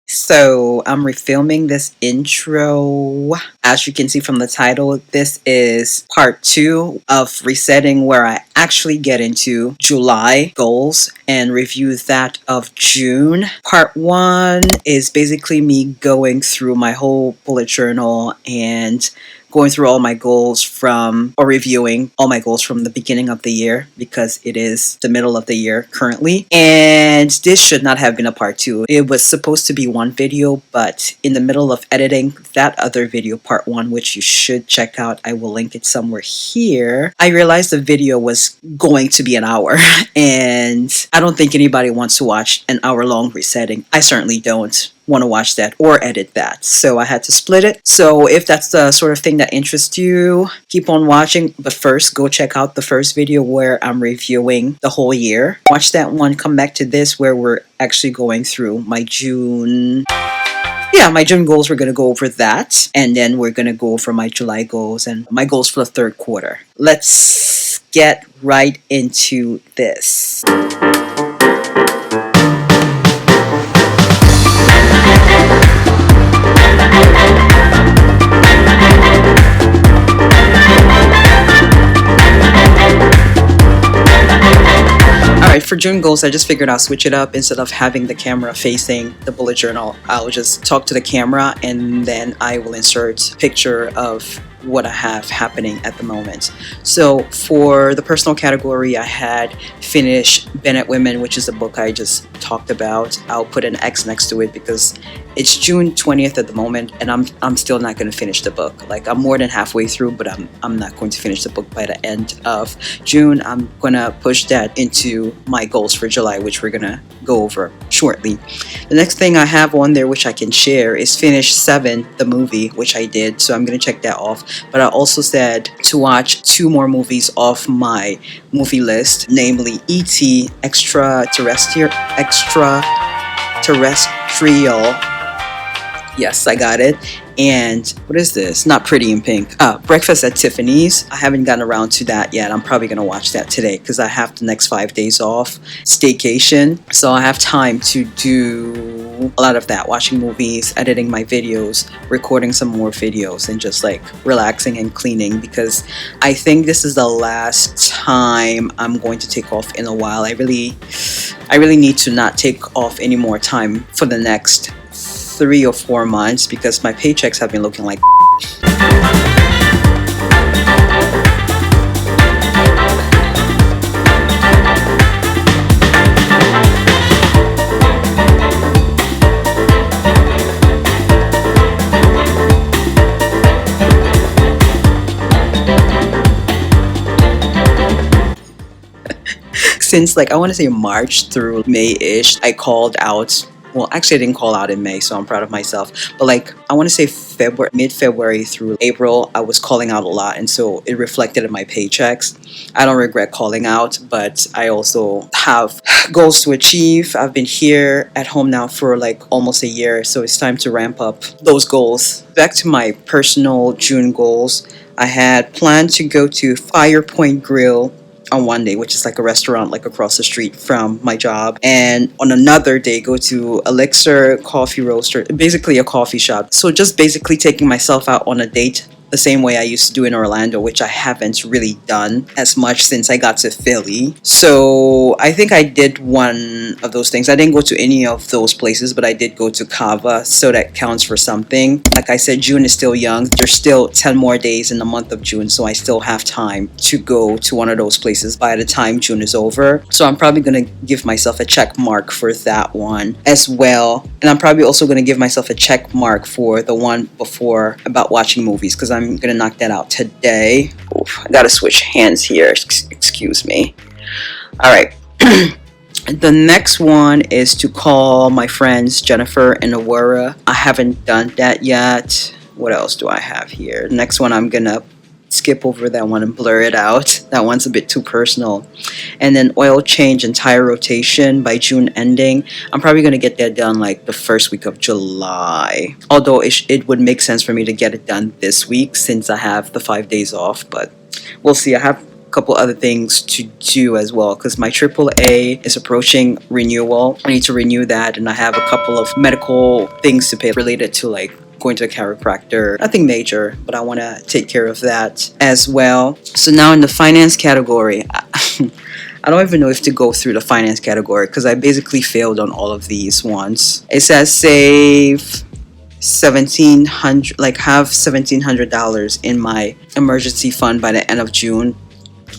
So I'm refilming this intro. As you can see from the title, this is part 2 of resetting, where I actually get into July goals and review that of June. Part 1 is basically me going through my whole bullet journal and going through all my goals or reviewing all my goals from the beginning of the year, because it is the middle of the year currently. And this should not have been a part 2. It was supposed to be one video, but in the middle of editing that other video, part 1, which you should check out, I will link it somewhere here, I realized the video was going to be an hour. And I don't think anybody wants to watch an hour-long resetting. I certainly don't want to watch that or edit that, so I had to split it. So if that's the sort of thing that interests you, keep on watching, but first go check out the first video where I'm reviewing the whole year. Watch that one, come back to this where we're actually going through my June goals. We're going to go over that, and then we're going to go over my July goals and my goals for the third quarter. Let's get right into this. Alright, for June goals, I just figured I'll switch it up. Instead of having the camera facing the bullet journal, I'll just talk to the camera and then I will insert a picture of what I have happening at the moment. So for the personal category, I had finished Bennett Women, which is a book I just talked about. I'll put an X next to it because it's June 20th at the moment, and I'm still not going to finish the book. Like, I'm more than halfway through, but I'm not going to finish the book by the end of June. I'm going to push that into my goals for July, which we're going to go over shortly. The next thing I have on there, which I can share, is finish Seven, the movie, which I did. So I'm going to check that off. But I also said to watch 2 more movies off my movie list, namely E.T. Extraterrestrial. Yes, I got it. And what is this? Not Pretty in Pink. Breakfast at Tiffany's. I haven't gotten around to that yet. I'm probably going to watch that today because I have the next 5 days off. Staycation. So I have time to do a lot of that. Watching movies, editing my videos, recording some more videos, and just like relaxing and cleaning, because I think this is the last time I'm going to take off in a while. I really need to not take off any more time for the next 3 or 4 months, because my paychecks have been looking like since, like, I want to say March through May-ish, I called out. Well, actually, I didn't call out in May, so I'm proud of myself. But like, I want to say mid-February through April, I was calling out a lot, and so it reflected in my paychecks. I don't regret calling out, but I also have goals to achieve. I've been here at home now for like almost a year, so it's time to ramp up those goals. Back to my personal June goals. I had planned to go to Fire Point Grill on one day, which is like a restaurant like across the street from my job, and on another day go to Elixir Coffee Roaster, basically a coffee shop. So just basically taking myself out on a date the same way I used to do in Orlando, which I haven't really done as much since I got to Philly. So I think I did one of those things. I didn't go to any of those places, but I did go to Cava, so that counts for something. Like I said, June is still young. There's still 10 more days in the month of June, so I still have time to go to one of those places by the time June is over. So I'm probably going to give myself a check mark for that one as well. And I'm probably also going to give myself a check mark for the one before about watching movies, because I'm going to knock that out today. Oof, I got to switch hands here. Excuse me. All right. The next one is to call my friends Jennifer and Awara. I haven't done that yet. What else do I have here? The next one I'm going to skip over that one and blur it out. That one's a bit too personal. And then oil change and tire rotation by June ending. I'm probably going to get that done like the first week of July. Although it would make sense for me to get it done this week since I have the 5 days off. But we'll see. I have couple other things to do as well because my AAA is approaching renewal. I need to renew that, and I have a couple of medical things to pay related to like going to a chiropractor. Nothing major, but I want to take care of that as well. So now in the finance category, I don't even know if to go through the finance category because I basically failed on all of these ones. It says save $1,700, like have $1,700 in my emergency fund by the end of June.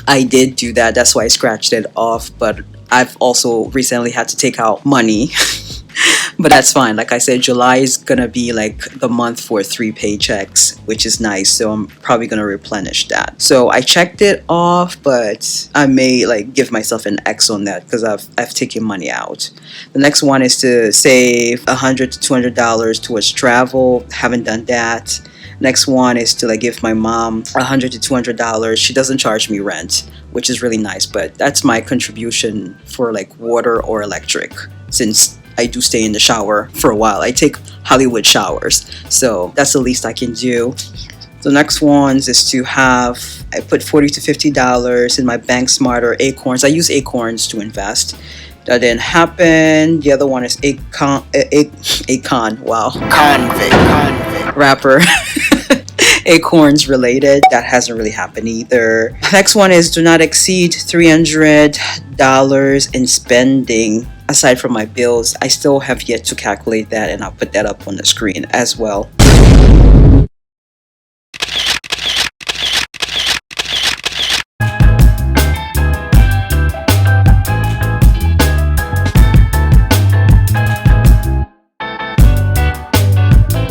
I did do that. That's why I scratched it off. But I've also recently had to take out money. But that's fine. Like I said, July is going to be like the month for 3 paychecks, which is nice. So I'm probably going to replenish that. So I checked it off, but I may like give myself an X on that because I've taken money out. The next one is to save $100 to $200 towards travel. Haven't done that. Next one is to like give my mom $100 to $200. She doesn't charge me rent, which is really nice, but that's my contribution for like water or electric since I do stay in the shower for a while. I take Hollywood showers, so that's the least I can do. The next ones is to have, I put $40 to $50 in my Bank Smart or Acorns. I use Acorns to invest. That didn't happen. The other one is Acon. Wow. Convict. Rapper. Acorns related. That hasn't really happened either. Next one is do not exceed $300 in spending aside from my bills. I still have yet to calculate that, and I'll put that up on the screen as well.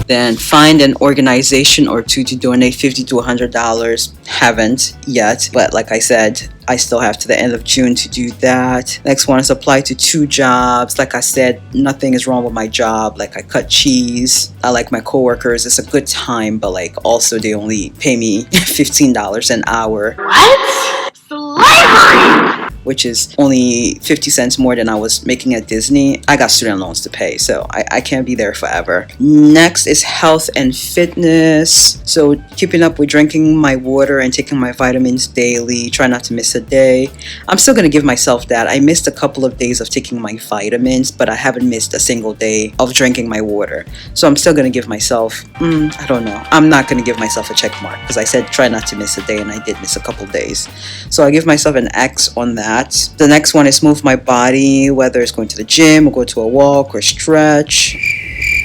Then find an organization or two to donate $50 to $100. Haven't yet, but like I said, I still have to the end of June to do that. Next one is apply to 2 jobs. Like I said, nothing is wrong with my job. Like I cut cheese. I like my coworkers. It's a good time, but like also they only pay me $15 an hour. What? Slavery! Which is only 50 cents more than I was making at Disney. I got student loans to pay, so I can't be there forever. Next is health and fitness. So keeping up with drinking my water and taking my vitamins daily. Try not to miss a day. I'm still going to give myself that. I missed a couple of days of taking my vitamins, but I haven't missed a single day of drinking my water. So I'm still going to give myself, I don't know. I'm not going to give myself a check mark because I said try not to miss a day, and I did miss a couple days. So I give myself an X on that. The next one is move my body, whether it's going to the gym or go to a walk or stretch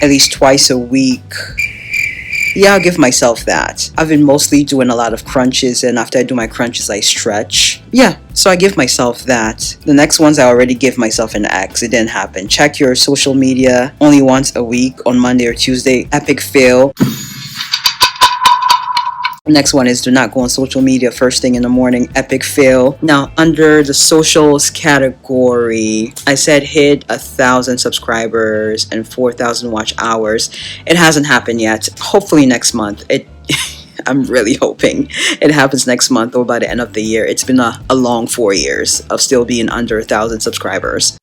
at least twice a week. Yeah, I'll give myself that. I've been mostly doing a lot of crunches, and after I do my crunches, I stretch. Yeah, so I give myself that. The next ones I already give myself an X. It didn't happen. Check your social media only once a week on Monday or Tuesday. Epic fail. Next one is do not go on social media first thing in the morning. Epic fail. Now, under the socials category, I said hit 1,000 subscribers and 4,000 watch hours. It hasn't happened yet. Hopefully next month. I'm really hoping it happens next month or by the end of the year. It's been a long 4 years of still being under 1,000 subscribers.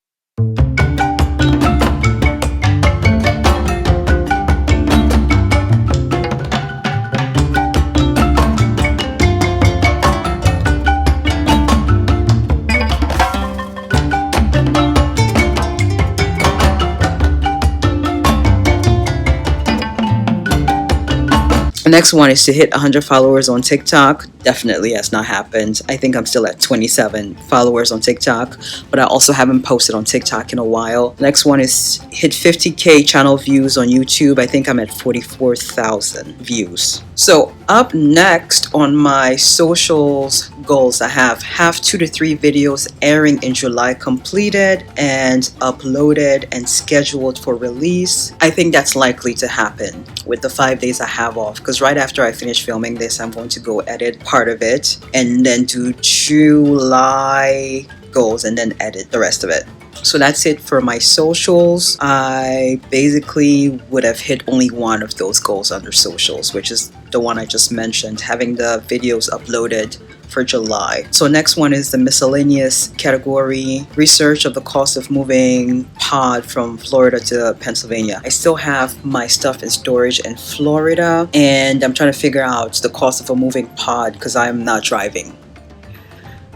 The next one is to hit 100 followers on TikTok. Definitely has not happened. I think I'm still at 27 followers on TikTok, but I also haven't posted on TikTok in a while. The next one is hit 50K channel views on YouTube. I think I'm at 44,000 views. So up next on my socials goals, I have 2 to 3 videos airing in July completed and uploaded and scheduled for release. I think that's likely to happen with the 5 days I have off, because right after I finish filming this, I'm going to go edit part of it and then do July goals and then edit the rest of it. So that's it for my socials. I basically would have hit only one of those goals under socials, which is the one I just mentioned, having the videos uploaded for July. So next one is the miscellaneous category, research of the cost of moving pod from Florida to Pennsylvania. I still have my stuff in storage in Florida, and I'm trying to figure out the cost of a moving pod because I'm not driving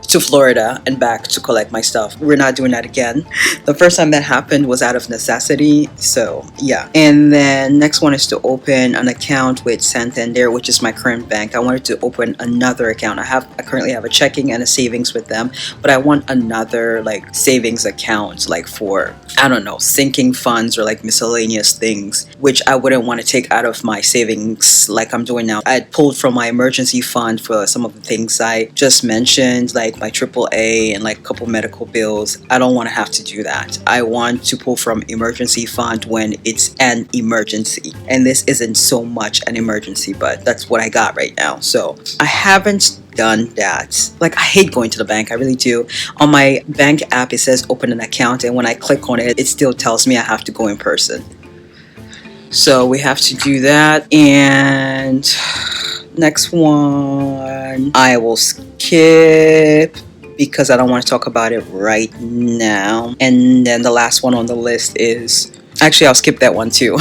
to Florida and back to collect my stuff. We're not doing that again. The first time that happened was out of necessity, so yeah. And then next one is to open an account with Santander, which is my current bank. I wanted to open another account. I currently have a checking and a savings with them, but I want another like savings account, like for, I don't know, sinking funds or like miscellaneous things, which I wouldn't want to take out of my savings like I'm doing now. I had pulled from my emergency fund for some of the things I just mentioned, like my AAA and like a couple medical bills. I don't want to have to do that. I want to pull from emergency fund when it's an emergency, and this isn't so much an emergency, but that's what I got right now. So I haven't done that. Like, I hate going to the bank, I really do. On my bank app it says open an account, and when I click on it, it still tells me I have to go in person. So we have to do that. And next one I will skip because I don't want to talk about it right now. And then the last one on the list is, actually I'll skip that one too.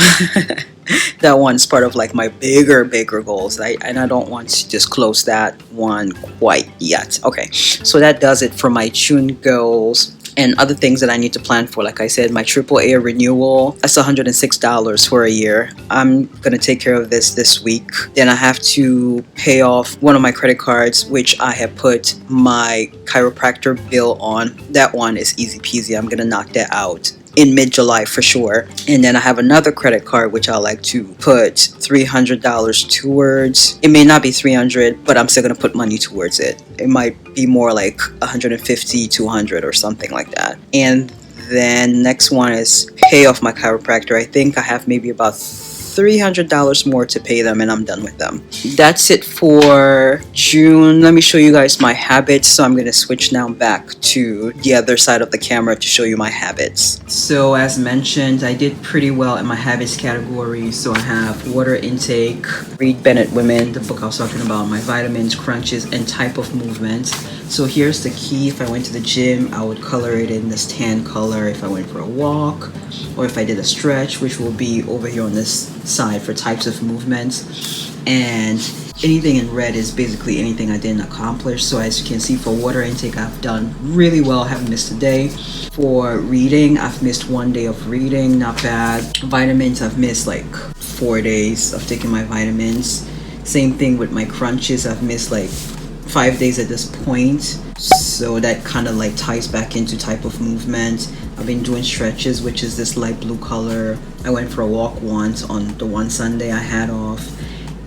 That one's part of like my bigger goals, and I don't want to just close that one quite yet. Okay, so that does it for my June goals. And other things that I need to plan for, like I said, my AAA renewal, that's $106 for a year. I'm gonna take care of this week. Then I have to pay off one of my credit cards, which I have put my chiropractor bill on. That one is easy peasy. I'm gonna knock that out in mid-July for sure. And then I have another credit card which I like to put $300 towards. It may not be 300, but I'm still gonna put money towards it. It might be more like 150, 200 or something like that. And then next one is pay off my chiropractor. I think I have maybe about $300 more to pay them, and I'm done with them. That's it for June. Let me show you guys my habits. So I'm going to switch now back to the other side of the camera to show you my habits. So as mentioned, I did pretty well in my habits category. So I have water intake, read Bennett Women, the book I was talking about, my vitamins, crunches, and type of movement. So here's the key. If I went to the gym, I would color it in this tan color. If I went for a walk, or if I did a stretch, which will be over here on this side for types of movements. And anything in red is basically anything I didn't accomplish. So as you can see, for water intake, I've done really well. I haven't missed a day. For reading, I've missed 1 day of reading, not bad. Vitamins, I've missed like 4 days of taking my vitamins. Same thing with my crunches. I've missed like 5 days at this point. So that kind of like ties back into type of movement. I've been doing stretches, which is this light blue color. I went for a walk once on the one Sunday I had off.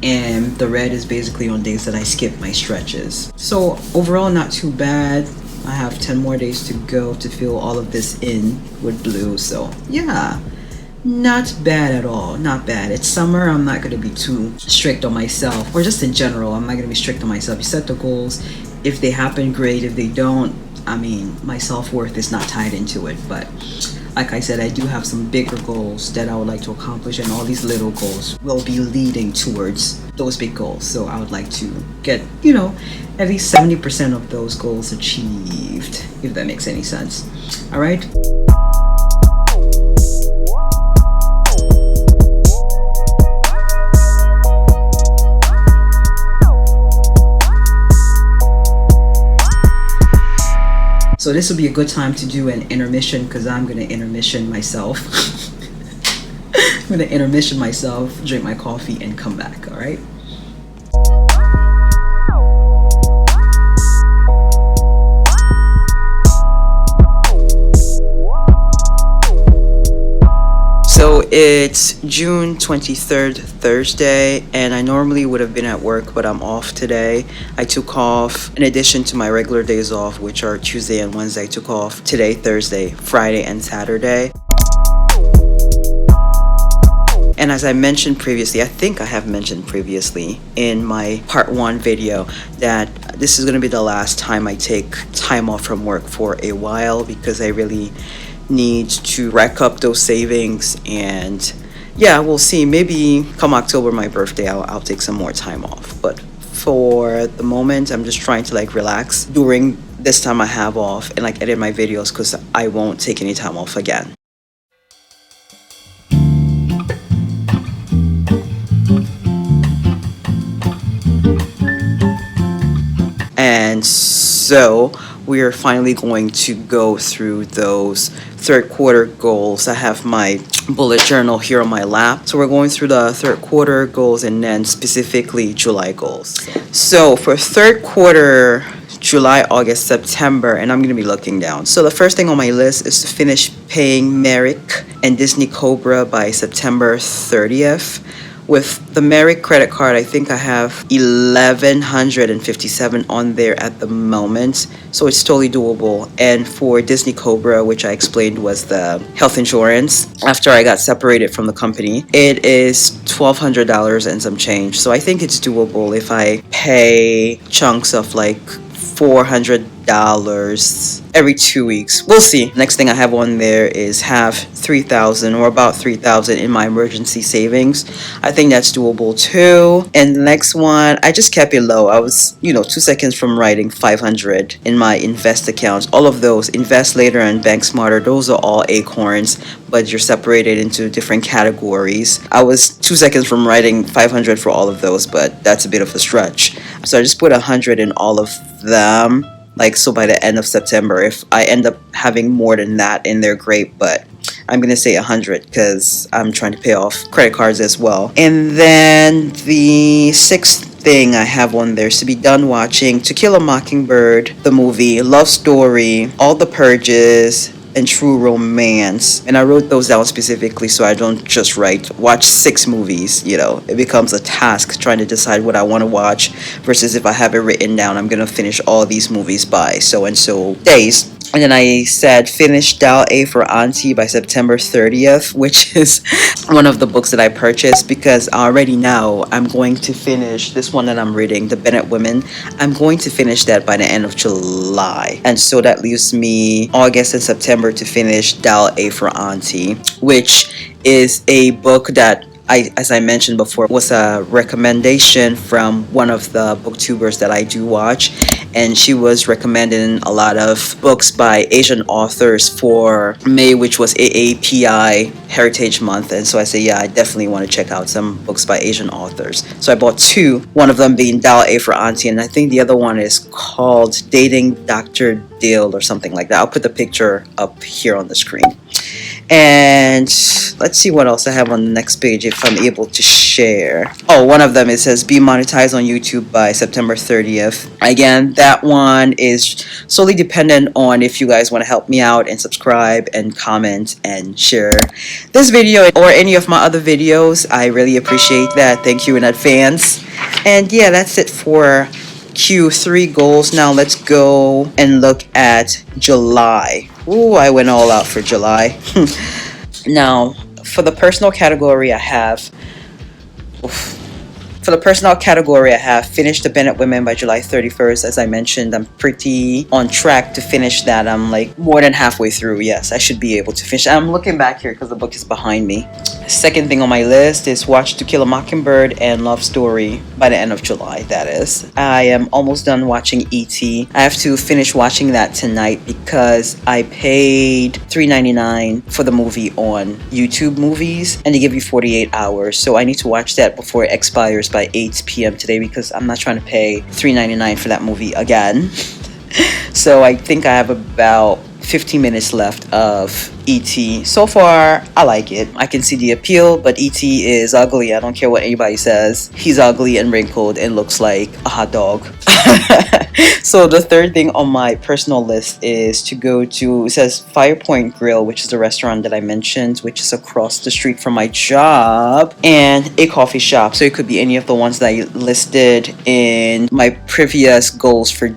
And the red is basically on days that I skip my stretches. So overall, not too bad. I have 10 more days to go to fill all of this in with blue. So yeah, not bad at all. Not bad. It's summer. I'm not going to be too strict on myself, or just in general, I'm not going to be strict on myself. You set the goals. If they happen, great. If they don't, I mean, my self-worth is not tied into it. But like I said, I do have some bigger goals that I would like to accomplish, and all these little goals will be leading towards those big goals. So I would like to get, you know, at least 70% of those goals achieved, if that makes any sense. All right. So this will be a good time to do an intermission, because I'm going to intermission myself. I'm going to intermission myself, drink my coffee, and come back, all right? So it's June 23rd, Thursday, and I normally would have been at work, but I'm off today. I took off, in addition to my regular days off, which are Tuesday and Wednesday, I took off today, Thursday, Friday, and Saturday. And as I mentioned previously, I think I have mentioned previously in my part 1 video that this is going to be the last time I take time off from work for a while, because I really need to rack up those savings, and yeah, we'll see. Maybe come October, my birthday, I'll take some more time off. But for the moment, I'm just trying to like relax during this time I have off and like edit my videos, because I won't take any time off again. And so we're finally going to go through those third quarter goals. I have my bullet journal here on my lap. So we're going through the third quarter goals and then specifically July goals. So for third quarter, July, August, September, and I'm going to be looking down. So the first thing on my list is to finish paying Merrick and Disney Cobra by September 30th. With the Merrick credit card, I think I have 1,157 on there at the moment, so it's totally doable. And for Disney Cobra, which I explained was the health insurance after I got separated from the company, it is $1,200 and some change. So I think it's doable if I pay chunks of like $400 every 2 weeks. We'll see. Next thing I have on there is have 3,000 or about 3,000 in my emergency savings. I think that's doable too. And the next one, I just kept it low. I was 2 seconds from writing 500 in my invest accounts. All of those, Invest Later and Bank Smarter, those are all acorns, but you're separated into different categories. I was 2 seconds from writing 500 for all of those, but that's a bit of a stretch. So I just put 100 in all of them. Like, so by the end of September, if I end up having more than that in there, great. But I'm going to say 100 because I'm trying to pay off credit cards as well. And then the sixth thing I have on there is to be done watching To Kill a Mockingbird, the movie, Love Story, All the Purges, and True Romance. And I wrote those down specifically so I don't just watch 6 movies. It becomes a task trying to decide what I want to watch, versus if I have it written down, I'm gonna finish all these movies by so and so days. And then I said finish Dial A for Auntie by September 30th, which is one of the books that I purchased, because I already know I'm going to finish this one that I'm reading, The Bennett Women. I'm going to finish that by the end of July. And so that leaves me August and September to finish Dial A for Auntie, which is a book that as I mentioned before, was a recommendation from one of the booktubers that I do watch, and she was recommending a lot of books by Asian authors for May, which was AAPI Heritage Month. And so I say, yeah, I definitely want to check out some books by Asian authors. So I bought 2, one of them being Dial A for Auntie, and I think the other one is called Dating Dr. Dill or something like that. I'll put the picture up here on the screen. And let's see what else I have on the next page if I'm able to share. Oh, one of them, it says be monetized on YouTube by September 30th. Again, that one is solely dependent on if you guys want to help me out and subscribe and comment and share this video or any of my other videos. I really appreciate that. Thank you in advance. And yeah, that's it for Q3 goals. Now let's go and look at July. Ooh, I went all out for July. Now, for the personal category, I have finished The Bennett Women by July 31st. As I mentioned, I'm pretty on track to finish that. I'm like more than halfway through. Yes, I should be able to finish. I'm looking back here because the book is behind me. Second thing on my list is watch To Kill a Mockingbird and Love Story by the end of July, that is. I am almost done watching E.T. I have to finish watching that tonight because I paid $3.99 for the movie on YouTube Movies, and they give you 48 hours. So I need to watch that before it expires by 8 p.m. today, because I'm not trying to pay $3.99 for that movie again. So I think I have about 15 minutes left of E.T. So far, I like it. I can see the appeal, but E.T. is ugly. I don't care what anybody says. He's ugly and wrinkled and looks like a hot dog. So the third thing on my personal list is to go to, it says Firepoint Grill, which is the restaurant that I mentioned, which is across the street from my job, and a coffee shop. So it could be any of the ones that I listed in my previous goals for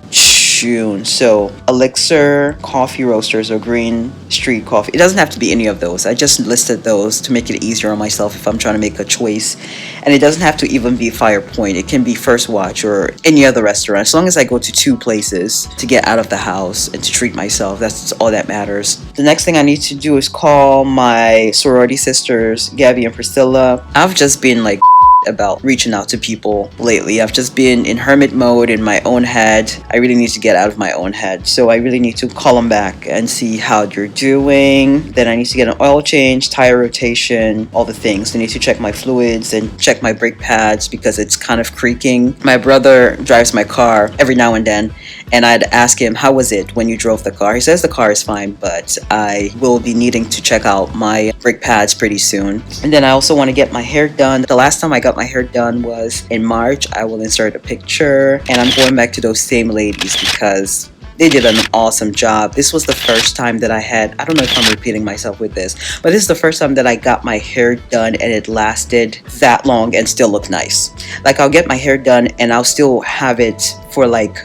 June. So Elixir Coffee Roasters or Green Street Coffee. It doesn't have to be any of those. I just listed those to make it easier on myself if I'm trying to make a choice. And it doesn't have to even be Fire Point. It can be First Watch or any other restaurant. As long as I go to 2 places to get out of the house and to treat myself, that's all that matters. The next thing I need to do is call my sorority sisters, Gabby and Priscilla. I've just been like about reaching out to people lately. I've just been in hermit mode in my own head. I really need to get out of my own head. So I really need to call them back and see how they're doing. Then I need to get an oil change, tire rotation, all the things. I need to check my fluids and check my brake pads because it's kind of creaking. My brother drives my car every now and then, and I'd ask him, how was it when you drove the car? He says the car is fine, but I will be needing to check out my brake pads pretty soon. And then I also want to get my hair done. The last time I got my hair done was in March. I will insert a picture, and I'm going back to those same ladies because they did an awesome job. This was the first time that I don't know if I'm repeating myself with this, but this is the first time that I got my hair done and it lasted that long and still looked nice. Like, I'll get my hair done and I'll still have it for like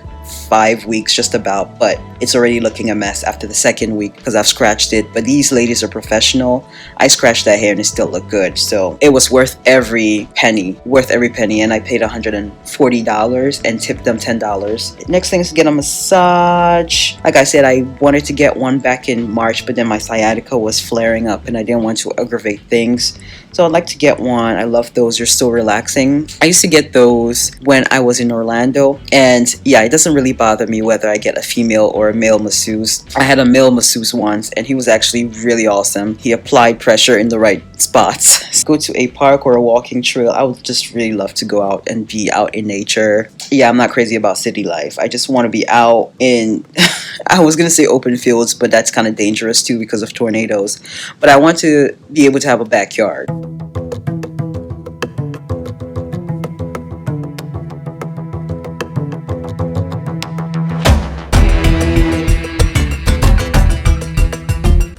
5 weeks just about, but it's already looking a mess after the second week because I've scratched it. But these ladies are professional. I scratched that hair and it still looked good, so it was worth every penny, and I paid $140 and tipped them $10. Next thing is to get a massage. Like I said, I wanted to get one back in March, but then my sciatica was flaring up and I didn't want to aggravate things, so I'd like to get one. I love those. They're so relaxing. I used to get those when I was in Orlando, and yeah, it doesn't really bother me whether I get a female or a male masseuse. I had a male masseuse once and he was actually really awesome. He applied pressure in the right spots. Go to a park or a walking trail. I would just really love to go out and be out in nature. Yeah, I'm not crazy about city life. I just want to be out in I was gonna say open fields, but that's kind of dangerous too because of tornadoes. But I want to be able to have a backyard.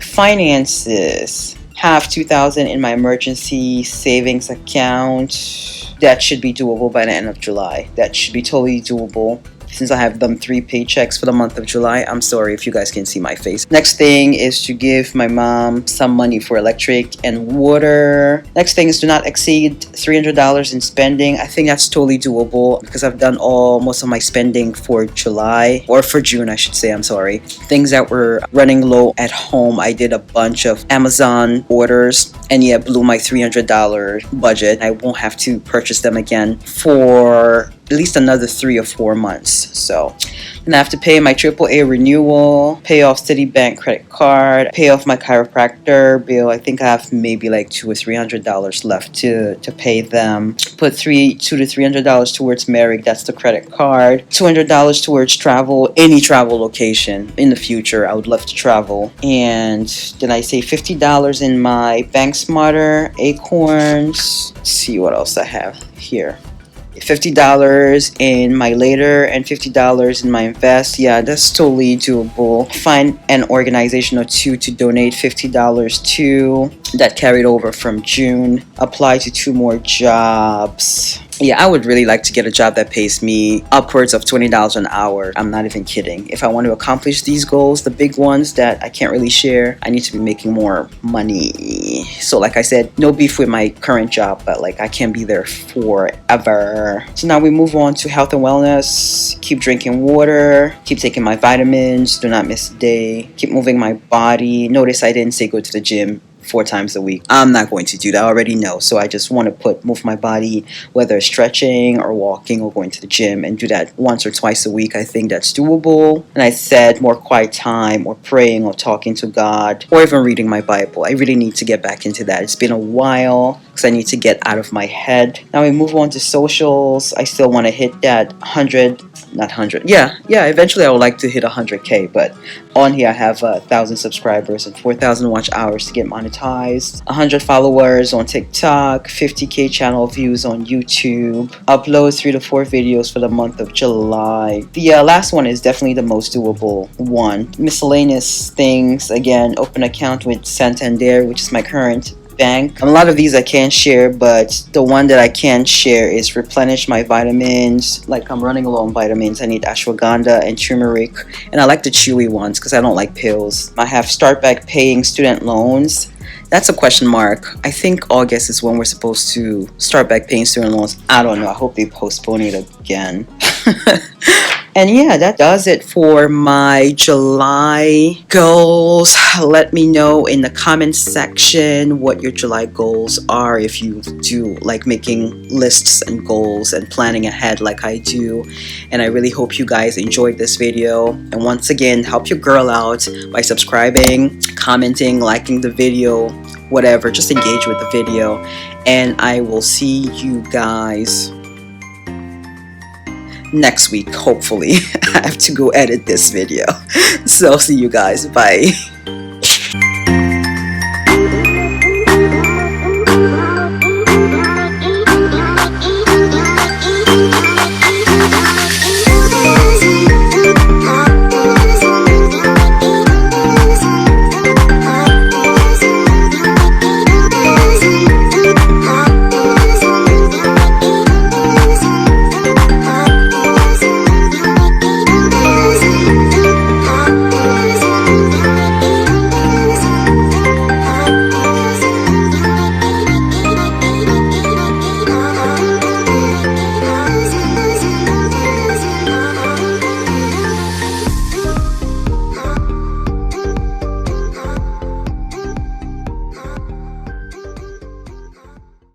Finances. Have $2,000 in my emergency savings account. That should be doable by the end of July. That should be totally doable. Since I have them 3 paychecks for the month of July. I'm sorry if you guys can see my face. Next thing is to give my mom some money for electric and water. Next thing is to not exceed $300 in spending. I think that's totally doable because I've done most of my spending for July, or for June I should say, I'm sorry. Things that were running low at home, I did a bunch of Amazon orders and yeah, blew my $300 budget. I won't have to purchase them again for at least another 3 or 4 months. So, and I have to pay my AAA renewal, pay off Citibank credit card, pay off my chiropractor bill. I think I have maybe like $200 or $300 left to pay them. Put $200 to $300 towards Merrick. That's the credit card. $200 towards travel, any travel location in the future. I would love to travel. And then I say $50 in my Bank Smarter, Acorns. Let's see what else I have here. $50 in my later and $50 in my invest. Yeah, that's totally doable. Find an organization or 2 to donate $50 to. That carried over from June. Apply to 2 more jobs. Yeah, I would really like to get a job that pays me upwards of $20 an hour. I'm not even kidding. If I want to accomplish these goals, the big ones that I can't really share, I need to be making more money. So like I said, no beef with my current job, but like I can't be there forever. So now we move on to health and wellness. Keep drinking water. Keep taking my vitamins. Do not miss a day. Keep moving my body. Notice I didn't say go to the gym 4 times a week. I'm not going to do that. I already know. So I just want to move my body, whether it's stretching or walking or going to the gym, and do that once or twice a week. I think that's doable. And I said more quiet time or praying or talking to God or even reading my Bible. I really need to get back into that. It's been a while because I need to get out of my head. Now we move on to socials. I still want to hit that 100. Yeah, eventually I would like to hit 100K, but on here I have 1,000 subscribers and 4,000 watch hours to get monetized, 100 followers on TikTok, 50K channel views on YouTube, upload 3 to 4 videos for the month of July. The last one is definitely the most doable one. Miscellaneous things, again, open account with Santander, which is my current bank. A lot of these I can't share, but the one that I can share is replenish my vitamins. Like I'm running low on vitamins. I need ashwagandha and turmeric, and I like the chewy ones because I don't like pills. I have start back paying student loans. That's a question mark. I think August is when we're supposed to start back paying student loans. I don't know. I hope they postpone it again. And yeah, that does it for my July goals. Let me know in the comments section what your July goals are, if you do like making lists and goals and planning ahead like I do. And I really hope you guys enjoyed this video. And once again, help your girl out by subscribing, commenting, liking the video, whatever. Just engage with the video. And I will see you guys next week, hopefully. I have to go edit this video. So see you guys. Bye.